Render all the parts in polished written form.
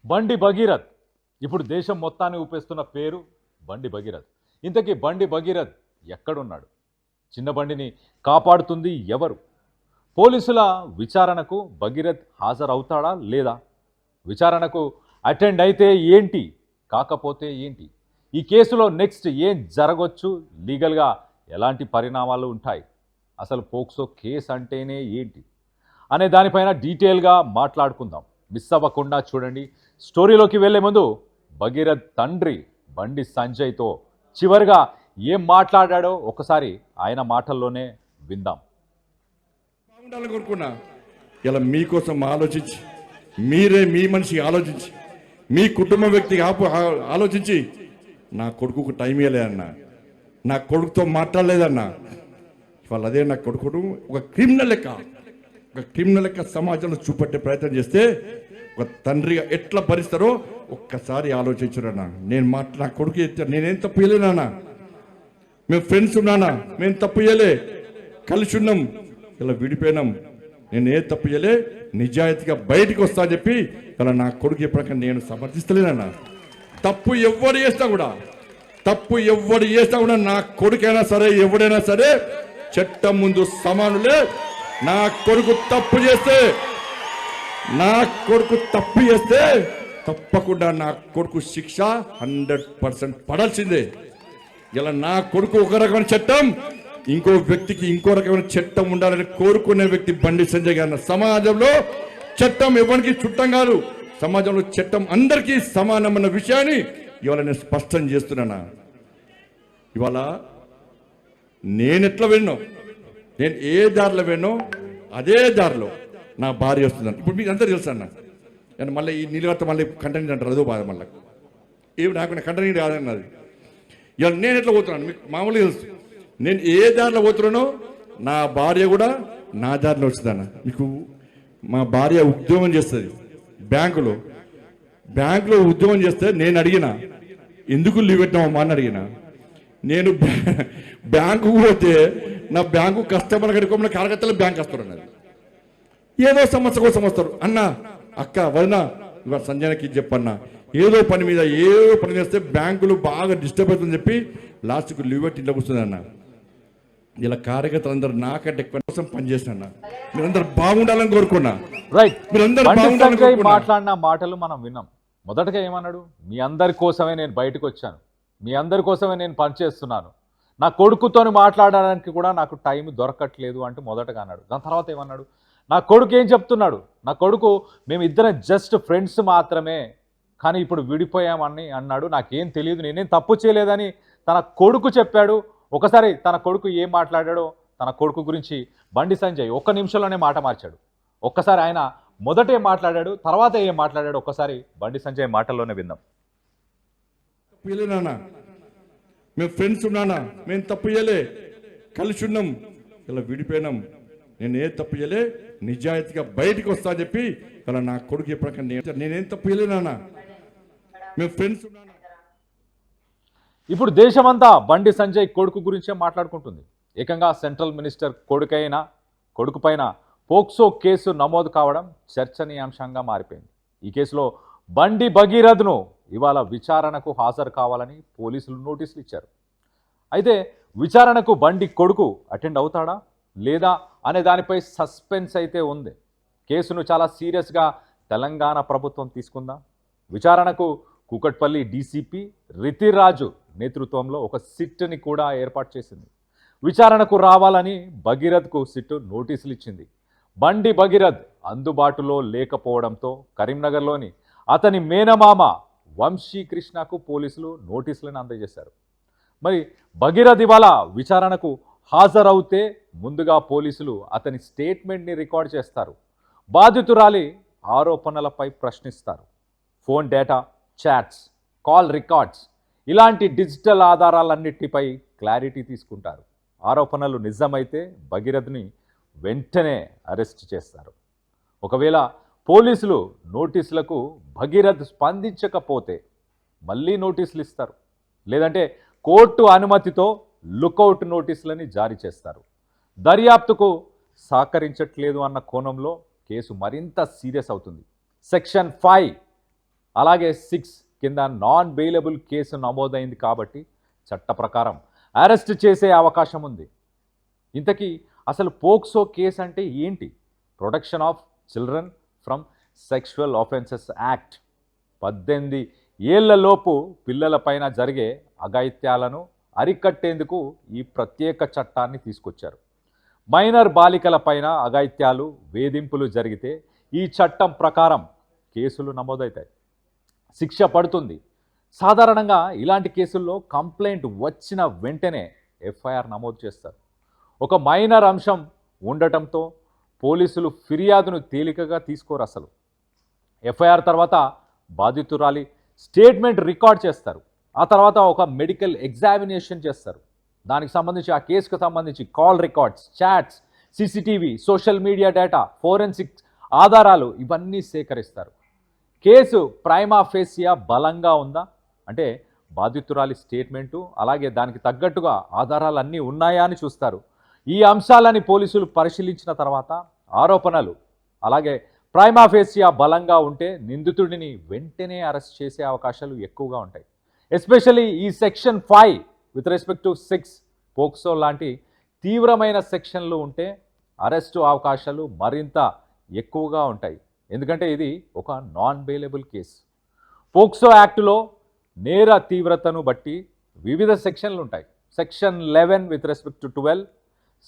బండి భగీరథ్ ఇప్పుడు దేశం మొత్తాన్ని ఊపేస్తున్న పేరు బండి భగీరథ్. ఇంతకీ బండి భగీరథ్ ఎక్కడున్నాడు? చిన్న బండిని కాపాడుతుంది ఎవరు? పోలీసుల విచారణకు భగీరథ్ హాజరవుతాడా లేదా? విచారణకు అటెండ్ అయితే ఏంటి, కాకపోతే ఏంటి? ఈ కేసులో నెక్స్ట్ ఏం జరగవచ్చు? లీగల్గా ఎలాంటి పరిణామాలు ఉంటాయి? అసలు పోక్సో కేసు అంటేనే ఏంటి అనే దానిపైన డీటెయిల్గా మాట్లాడుకుందాం. మిస్ అవ్వకుండా చూడండి. స్టోరీలోకి వెళ్లే ముందు భగీరథ్ తండ్రి బండి సంజయ్తో చివరిగా ఏం మాట్లాడాడో ఒకసారి ఆయన మాటల్లోనే విందాం. బాగుండాలని కోరుకున్నా. ఇలా మీకోసం ఆలోచించి, మీరే మీ మనిషి ఆలోచించి, మీ కుటుంబ వ్యక్తికి ఆలోచించి, నా కొడుకుకు టైం ఇవ్వలేదన్నా, నా కొడుకుతో మాట్లాడలేదన్నా. ఇవాళ అదే నా కొడుకును ఒక క్రిమినల్ లెక్క సమాజంలో చూపెట్టే ప్రయత్నం చేస్తే ఒక తండ్రిగా ఎట్లా భరిస్తారో ఒక్కసారి ఆలోచించురన్నా. నా కొడుకు నేనేం తప్పు చేయలేనా? మేము ఫ్రెండ్స్ ఉన్నానా? మేము తప్పు చేయలే, కలిసి ఉన్నాం, ఇలా విడిపోయినాం. నేను ఏ తప్పు చేయలే, నిజాయితీగా బయటికి వస్తా అని చెప్పి ఇలా నా కొడుకు ఎప్పటికీ నేను సమర్థిస్తలేనన్నా. తప్పు ఎవరు చేస్తా కూడా నా కొడుకైనా సరే ఎవడైనా సరే చట్టం ముందు సమానులే. నా కొడుకు తప్పు చేస్తే తప్పకుండా నా కొడుకు శిక్ష 100% పడాల్సిందే. ఇలా నా కొడుకు ఒక రకమైన చట్టం, ఇంకో వ్యక్తికి ఇంకో రకమైన చట్టం ఉండాలని కోరుకునే వ్యక్తి బండి సంజయ్ గారు. సమాజంలో చట్టం ఎవరికి చుట్టం కాదు, సమాజంలో చట్టం అందరికీ సమానమైన విషయాన్ని ఇవాళ నేను స్పష్టం చేస్తున్నానా. ఇవాళ నేను ఎట్లా వెళ్ళినో, నేను ఏ దారిలో వెళ్ళినో అదే దారిలో నా భార్య వస్తుందని ఇప్పుడు మీకు అందరూ తెలుసు అన్న. నేను మళ్ళీ ఈ నీళ్ళతో మళ్ళీ కంటెంట్ అంటారు, అదో బాధ. మళ్ళీ ఏమి నాకు కంటెంట్ కాదన్నది. ఇవాళ నేను ఎట్లా పోతున్నాను మీకు మామూలుగా తెలుసు. నేను ఏ దారిలో పోతున్నానో నా భార్య కూడా నా దారిలో వస్తుందన్న. మీకు మా భార్య ఉద్యోగం చేస్తుంది బ్యాంకులో ఉద్యోగం చేస్తే నేను అడిగిన ఎందుకు లీవ్ పెట్టినామమ్మా అని అడిగిన. నేను బ్యాంకుకు పోతే నా బ్యాంకు కస్టమర్ కడుకోమని కార్యకర్తలు బ్యాంక్ వస్తారు అన్నది. ఏదో సమస్య కోసం వస్తారు. అన్న అక్క వదిన ఇవాళ సంజయ్కి చెప్పన్నా, ఏదో పని చేస్తే బ్యాంకులు బాగా డిస్టర్బ్ అవుతుందని చెప్పి లాస్ట్కు లీవ్ పెట్టి ఇంట్లో కూర్చుంది అన్న. ఇలా కార్యకర్తలు అందరూ నాకంటే ఎక్కువ కోసం పనిచేసిన, మీరందరూ బాగుండాలని కోరుకున్నా. రైట్, మాట్లాడిన మాటలు మనం విన్నాం. మొదటగా ఏమన్నాడు? మీ అందరి కోసమే నేను బయటకు వచ్చాను, మీ అందరి కోసమే నేను పనిచేస్తున్నాను, నా కొడుకుతో మాట్లాడడానికి కూడా నాకు టైం దొరకట్లేదు అంటూ మొదటగా అన్నాడు. దాని తర్వాత ఏమన్నాడు? నా కొడుకు ఏం చెప్తున్నాడు? నా కొడుకు మేము ఇద్దరం జస్ట్ ఫ్రెండ్స్ మాత్రమే, కానీ ఇప్పుడు విడిపోయామని అన్నాడు. నాకేం తెలియదు, నేనేం తప్పు చేయలేదని తన కొడుకు చెప్పాడు. ఒకసారి తన కొడుకు ఏం మాట్లాడాడో, తన కొడుకు గురించి బండి సంజయ్ ఒక్క నిమిషంలోనే మాట మార్చాడు. ఒక్కసారి ఆయన మొదట ఏం మాట్లాడాడు, తర్వాత ఏం మాట్లాడాడు, ఒక్కసారి బండి సంజయ్ మాటల్లోనే విందాం. మేము ఫ్రెండ్స్ ఉన్నానా? మేము తప్పు చేయలే, కలిసి ఉన్నాం, ఇలా విడిపోయినాం. నేను ఏ తప్పు చేయలే, నిజాయితీగా బయటికి వస్తా అని చెప్పి ఇలా నా కొడుకు ఎప్పటికీ నేనేం తప్పు చేయలేనా? మేము ఫ్రెండ్స్ ఉన్నానా? ఇప్పుడు దేశమంతా బండి సంజయ్ కొడుకు గురించే మాట్లాడుకుంటుంది. ఏకంగా సెంట్రల్ మినిస్టర్ కొడుకు పైన పోక్సో కేసు నమోదు కావడం చర్చనీయాంశంగా మారిపోయింది. ఈ కేసులో బండి భగీరథ్ను ఇవాళ విచారణకు హాజరు కావాలని పోలీసులు నోటీసులు ఇచ్చారు. అయితే విచారణకు బండి కొడుకు అటెండ్ అవుతాడా లేదా అనే దానిపై సస్పెన్స్ అయితే ఉంది. కేసును చాలా సీరియస్గా తెలంగాణ ప్రభుత్వం తీసుకుందా. విచారణకు కూకట్పల్లి డీసీపీ రితిరాజు నేతృత్వంలో ఒక సిట్ని కూడా ఏర్పాటు చేసింది. విచారణకు రావాలని భగీరథ్కు సిట్ నోటీసులు ఇచ్చింది. బండి భగీరథ్ అందుబాటులో లేకపోవడంతో కరీంనగర్లోని అతని మేనమామ వంశీకృష్ణకు పోలీసులు నోటీసులను అందజేశారు. మరి భగీరథ్ ఇవాళ విచారణకు హాజరవుతే ముందుగా పోలీసులు అతని స్టేట్మెంట్ని రికార్డ్ చేస్తారు. బాధితురాలి ఆరోపణలపై ప్రశ్నిస్తారు. Phone data, chats, call records ఇలాంటి డిజిటల్ ఆధారాలన్నిటిపై క్లారిటీ తీసుకుంటారు. ఆరోపణలు నిజమైతే భగీరథ్ని వెంటనే అరెస్ట్ చేస్తారు. ఒకవేళ పోలీసులు నోటీసులకు భగీరథ్ స్పందించకపోతే మళ్ళీ నోటీసులు ఇస్తారు, లేదంటే కోర్టు అనుమతితో లుకౌట్ నోటీసులని జారీ చేస్తారు. దర్యాప్తుకు సహకరించట్లేదు అన్న కోణంలో కేసు మరింత సీరియస్ అవుతుంది. సెక్షన్ 5 అలాగే 6 కింద నాన్ బెయిలబుల్ కేసు నమోదైంది కాబట్టి చట్ట ప్రకారం అరెస్ట్ చేసే అవకాశం ఉంది. ఇంతకీ అసలు పోక్సో కేసు అంటే ఏంటి? Protection of children from sexual offences act. 18 ఏళ్లలోపు పిల్లలపైన జరిగే అఘాయిత్యాలను అరికట్టేందుకు ఈ ప్రత్యేక చట్టాన్ని తీసుకొచ్చారు. మైనర్ బాలికలపైన అఘాయిత్యాలు, వేధింపులు జరిగితే ఈ చట్టం ప్రకారం కేసులు నమోదవుతాయి, శిక్ష పడుతుంది. సాధారణంగా ఇలాంటి కేసుల్లో కంప్లైంట్ వచ్చిన వెంటనే ఎఫ్ఐఆర్ నమోదు చేస్తారు. ఒక మైనర్ అంశం ఉండటంతో పోలీసులు ఫిర్యాదును తేలికగా తీసుకోరు. అసలు ఎఫ్ఐఆర్ తర్వాత బాధితురాలి స్టేట్మెంట్ రికార్డ్ చేస్తారు. ఆ తర్వాత ఒక మెడికల్ ఎగ్జామినేషన్ చేస్తారు. దానికి సంబంధించి ఆ కేసుకు సంబంధించి call records, chats, CCTV, social media data, forensic ఆధారాలు ఇవన్నీ సేకరిస్తారు. కేసు ప్రైమా ఫేసియా బలంగా ఉందా అంటే బాధితురాలి స్టేట్మెంటు అలాగే దానికి తగ్గట్టుగా ఆధారాలు అన్నీ ఉన్నాయా అని చూస్తారు. ఈ అంశాలని పోలీసులు పరిశీలించిన తర్వాత ఆరోపణలు అలాగే ప్రైమా ఫేసియా బలంగా ఉంటే నిందితుడిని వెంటనే అరెస్ట్ చేసే అవకాశాలు ఎక్కువగా ఉంటాయి. ఎస్పెషల్లీ ఈ section 5 with respect to 6 POCSO లాంటి తీవ్రమైన సెక్షన్లు ఉంటే అరెస్టు అవకాశాలు మరింత ఎక్కువగా ఉంటాయి. ఎందుకంటే ఇది ఒక నాన్ బెయిలబుల్ కేసు. పోక్సో యాక్టులో నేర తీవ్రతను బట్టి వివిధ సెక్షన్లు ఉంటాయి. Section 11 with respect to 12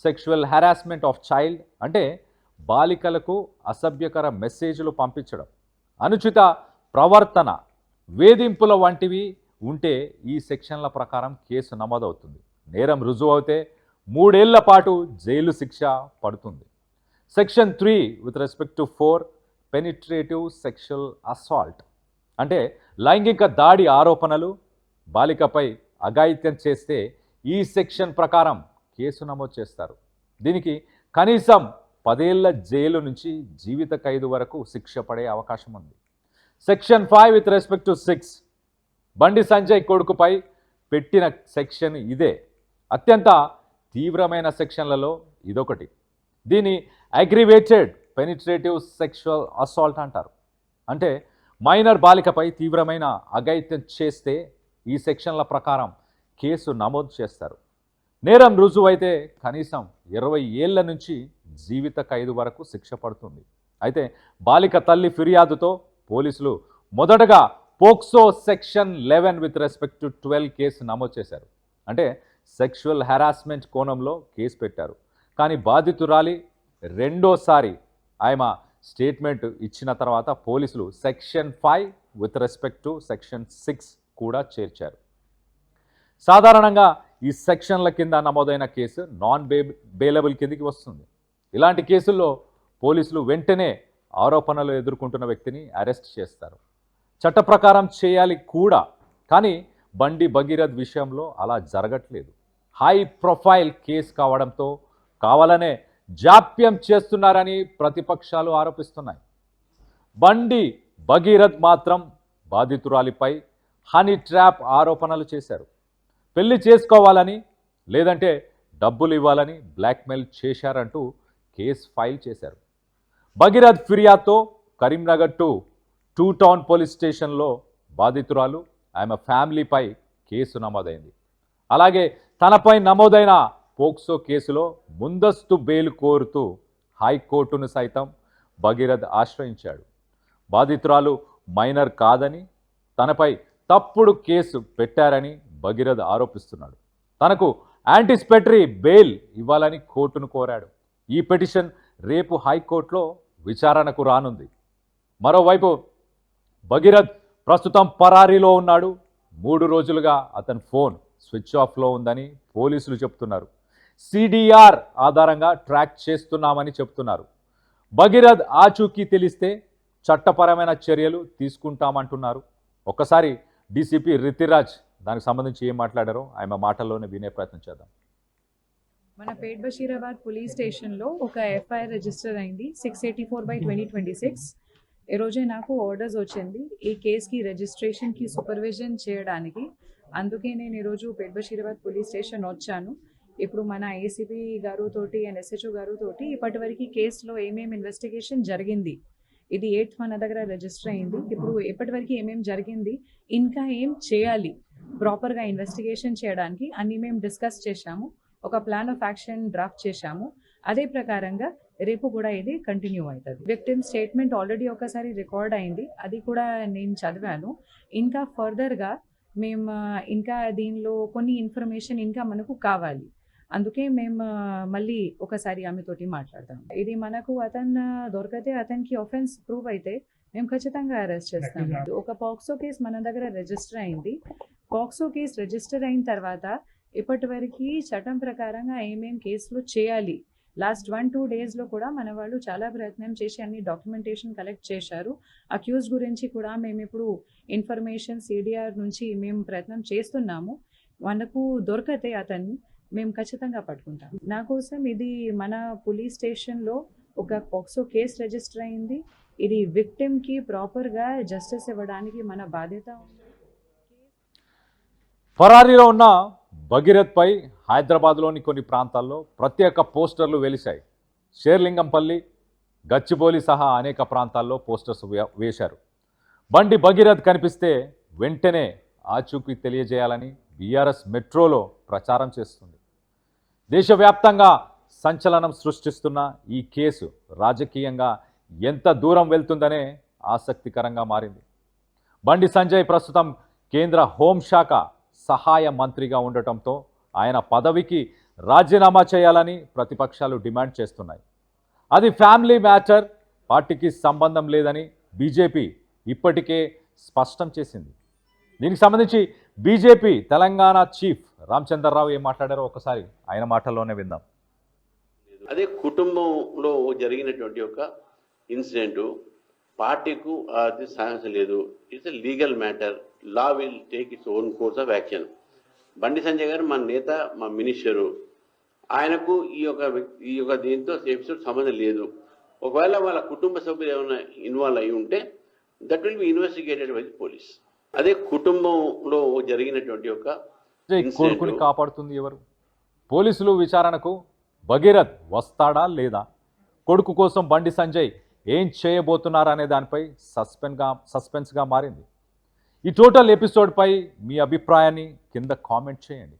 sexual harassment of child అంటే బాలికలకు అసభ్యకర మెసేజ్లు పంపించడం, అనుచిత ప్రవర్తన, వేధింపుల వంటివి ఉంటే ఈ సెక్షన్ల ప్రకారం కేసు నమోదవుతుంది. నేరం రుజువు అవుతే 3 ఏళ్ల పాటు జైలు శిక్ష పడుతుంది. Section 3 with respect to 4 penetrative sexual assault అంటే లైంగిక దాడి ఆరోపణలు, బాలికపై అఘాయిత్యం చేస్తే ఈ సెక్షన్ ప్రకారం కేసు నమోదు చేస్తారు. దీనికి కనీసం 10 ఏళ్ల జైలు నుంచి జీవిత ఖైదు వరకు శిక్ష పడే అవకాశం ఉంది. Section 5 with respect to 6 Bandi Sanjay కొడుకుపై పెట్టిన సెక్షన్ ఇదే. అత్యంత తీవ్రమైన సెక్షన్లలో ఇదొకటి. దీని అగ్రివేటెడ్ పెనిట్రేటివ్ సెక్షువల్ అసాల్ట్ అంటారు. అంటే మైనర్ బాలికపై తీవ్రమైన అఘాయిత్యం చేస్తే ఈ సెక్షన్ల ప్రకారం కేసు నమోదు చేస్తారు. నేరం రుజువైతే కనీసం 20 ఏళ్ల నుంచి జీవిత ఖైదు వరకు శిక్ష పడుతుంది. అయితే బాలిక తల్లి ఫిర్యాదుతో పోలీసులు మొదటగా POCSO section 11 with respect to 12 case నమోదు చేశారు. అంటే సెక్షువల్ హెరాస్మెంట్ కోణంలో కేసు పెట్టారు. కానీ బాధితురాలి రెండోసారి ఆయన స్టేట్మెంట్ ఇచ్చిన తర్వాత పోలీసులు section 5 with respect to section 6 కూడా చేర్చారు. సాధారణంగా ఈ సెక్షన్ల కింద నమోదైన కేసు నాన్ బెయిలబుల్ కిందికి వస్తుంది. ఇలాంటి కేసుల్లో పోలీసులు వెంటనే ఆరోపణలు ఎదుర్కొంటున్న వ్యక్తిని అరెస్ట్ చేస్తారు. చట్ట ప్రకారం చేయాలి కూడా. కానీ బండి భగీరథ్ విషయంలో అలా జరగట్లేదు. హై ప్రొఫైల్ కేసు కావడంతో కావాలనే జాప్యం చేస్తున్నారని ప్రతిపక్షాలు ఆరోపిస్తున్నాయి. బండి భగీరథ్ మాత్రం బాధితురాలిపై హనీ ట్రాప్ ఆరోపణలు చేశారు. పెళ్లి చేసుకోవాలని లేదంటే డబ్బులు ఇవ్వాలని బ్లాక్మెయిల్ చేశారంటూ కేసు ఫైల్ చేశారు. భగీరథ్ ఫిర్యాదుతో కరీంనగర్ 2 టౌన్ పోలీస్ స్టేషన్లో బాధితురాలు ఆమె ఫ్యామిలీపై కేసు నమోదైంది. అలాగే తనపై నమోదైన పోక్సో కేసులో ముందస్తు బెయిల్ కోరుతూ హైకోర్టును సైతం భగీరథ్ ఆశ్రయించాడు. బాధితురాలు మైనర్ కాదని, తనపై తప్పుడు కేసు పెట్టారని భగీరథ్ ఆరోపిస్తున్నాడు. తనకు యాంటిసిపేటరీ బెయిల్ ఇవ్వాలని కోర్టును కోరాడు. ఈ పిటిషన్ రేపు హైకోర్టులో విచారణకు రానుంది. మరోవైపు భగీరథ్ ప్రస్తుతం పరారీలో ఉన్నాడు. 3 రోజులుగా అతని ఫోన్ స్విచ్ ఆఫ్లో ఉందని పోలీసులు చెప్తున్నారు. సిడిఆర్ ఆధారంగా ట్రాక్ చేస్తున్నామని చెప్తున్నారు. భగీరథ్ ఆచూకీ తెలిస్తే చట్టపరమైన చర్యలు తీసుకుంటామంటున్నారు. ఒక్కసారి డీసీపీ రితిరాజ్ దానికి సంబంధించి ఏం మాట్లాడారో ఆయన మాటల్లోనే వినే ప్రయత్నం చేద్దాం. మన పేట్ బషీరాబాద్ పోలీస్ స్టేషన్లో ఒక ఎఫ్ఐఆర్ రిజిస్టర్ అయింది 684/2026. ఈరోజే నాకు ఆర్డర్స్ వచ్చింది ఈ కేసుకి రిజిస్ట్రేషన్కి సూపర్విజన్ చేయడానికి. అందుకే నేను ఈరోజు పేట్ బషీరాబాద్ పోలీస్ స్టేషన్ వచ్చాను. ఇప్పుడు మన ఏసీపీ గారుతోటి అండ్ ఎస్హెచ్ఓ గారుతోటి ఇప్పటివరకు కేసులో ఏమేమి ఇన్వెస్టిగేషన్ జరిగింది, ఇది 8th మన దగ్గర రిజిస్టర్ అయింది. ఇప్పుడు ఎప్పటివరకు ఏమేం జరిగింది, ఇంకా ఏం చేయాలి, ప్రాపర్గా ఇన్వెస్టిగేషన్ చేయడానికి అన్ని మేము డిస్కస్ చేశాము. ఒక ప్లాన్ ఆఫ్ యాక్షన్ డ్రాఫ్ట్ చేశాము. అదే ప్రకారంగా రేపు కూడా ఇది కంటిన్యూ అవుతుంది. విక్టిమ్ స్టేట్మెంట్ ఆల్రెడీ ఒకసారి రికార్డ్ అయింది, అది కూడా నేను చదివాను. ఇంకా ఫర్దర్గా మేము ఇంకా దీనిలో కొన్ని ఇన్ఫర్మేషన్ ఇంకా మనకు కావాలి. అందుకే మేము మళ్ళీ ఒకసారి ఆమెతోటి మాట్లాడదాం. ఇది మనకు అతను దొరికితే, అతనికి ఆఫెన్స్ ప్రూవ్ అయితే మేము ఖచ్చితంగా అరెస్ట్ చేస్తాం. ఒక పాక్సో కేసు మన దగ్గర రిజిస్టర్ అయింది. పాక్సో కేసు రిజిస్టర్ అయిన తర్వాత ఇప్పటివరకు చట్టం ప్రకారంగా ఏమేం కేసులు చేయాలి, లాస్ట్ 1-2 డేస్లో కూడా మన వాళ్ళు చాలా ప్రయత్నం చేసి అన్ని డాక్యుమెంటేషన్ కలెక్ట్ చేశారు. అక్యూజ్ గురించి కూడా మేము ఇప్పుడు ఇన్ఫర్మేషన్ సిడిఆర్ నుంచి మేము ప్రయత్నం చేస్తున్నాము. మనకు దొరికితే అతన్ని మేము ఖచ్చితంగా పట్టుకుంటాం. నా కోసం ఇది మన పోలీస్ స్టేషన్లో ఒక పాక్సో కేసు రిజిస్టర్ అయింది. ఇది విక్టిమ్కి ప్రాపర్గా జస్టిస్ ఇవ్వడానికి మన బాధ్యత ఉంది. ఫరారీలో ఉన్న భగీరథ్పై హైదరాబాద్లోని కొన్ని ప్రాంతాల్లో ప్రత్యేక పోస్టర్లు వెలిశాయి. షేర్లింగంపల్లి, గచ్చిబౌలి సహా అనేక ప్రాంతాల్లో పోస్టర్స్ వేశారు. బండి భగీరథ్ కనిపిస్తే వెంటనే ఆచూకీ తెలియజేయాలని బీఆర్ఎస్ మెట్రోలో ప్రచారం చేస్తుంది. దేశవ్యాప్తంగా సంచలనం సృష్టిస్తున్న ఈ కేసు రాజకీయంగా ఎంత దూరం వెళ్తుందనే ఆసక్తికరంగా మారింది. బండి సంజయ్ ప్రస్తుతం కేంద్ర హోంశాఖ సహాయ మంత్రిగా ఉండటంతో ఆయన పదవికి రాజీనామా చేయాలని ప్రతిపక్షాలు డిమాండ్ చేస్తున్నాయి. అది ఫ్యామిలీ మ్యాటర్, పార్టీకి సంబంధం లేదని బీజేపీ ఇప్పటికే స్పష్టం చేసింది. దీనికి సంబంధించి బీజేపీ తెలంగాణ చీఫ్ రామచంద్రరావు ఏం మాట్లాడారో ఒకసారి ఆయన మాటల్లోనే విందాం. అదే కుటుంబంలో జరిగినటువంటి ఒక ఇన్సిడెంట్ పార్టీకు అది సాయం లేదు. It's a legal matter. Law will take its own course of action. Bandi Sanjay గారు మా నేత, మా మినిస్టరు, ఆయనకు ఈ యొక్క దీంతో ఎపిసోడ్ సంబంధం లేదు. ఒకవేళ వాళ్ళ కుటుంబ సభ్యులు ఏమైనా ఇన్వాల్వ్ అయి ఉంటే that will be investigated by the police. అదే కుటుంబంలో జరిగినటువంటి ఒక కొడుకుని కాపాడుతుంది ఎవరు? పోలీసులు విచారణకు భగీరథ్ వస్తాడా లేదా? కొడుకు కోసం బండి సంజయ్ ఏం చేయబోతున్నారనే దానిపై సస్పెన్స్గా మారింది. ఈ టోటల్ ఎపిసోడ్పై మీ అభిప్రాయాన్ని కింద కామెంట్ చేయండి.